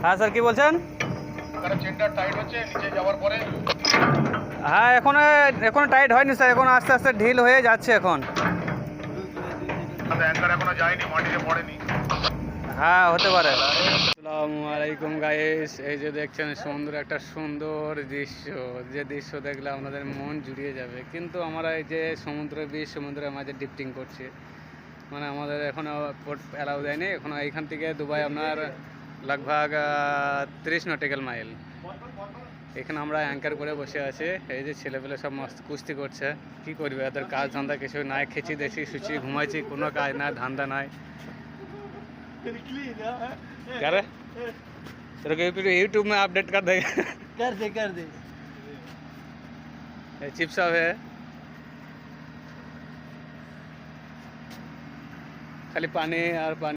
হ্যাঁ স্যার কি বলছেন? হ্যাঁ এখনো টাইট হয়নি স্যার, এখন আস্তে আস্তে ঢিল হয়ে যাচ্ছে এখন। হ্যাঁ হতে পারে। আসসালামু আলাইকুম গাইস, এই যে দেখছেন সমুদ্রের একটা সুন্দর দৃশ্য, যে দৃশ্য দেখলে আপনাদের মন জুড়িয়ে যাবে। কিন্তু আমরা এই যে সমুদ্রের মাঝে ড্রিফটিং করছি, মানে আমাদের এখনও অ্যালাউ দেয়নি। এখনও এইখান থেকে দুবাই আপনার লগভগ 30 নটিক্যাল মাইল। এখানে আমরা অ্যাঙ্কার করে বসে আছি। এই যে ছেলেপেলে সব মস্ত কুস্তি করছে। কি করবে, এদের কাজ ধান্দা কিছু নাই, খেচি দেছি শুচি ঘুমাইছি, কোনো কাজ নাই ধান্দা নাই। क्या रे? तेरे को यूट्यूब में अपडेट कर देगा। कर दे चिप साहब है, खाली पानी और पानी।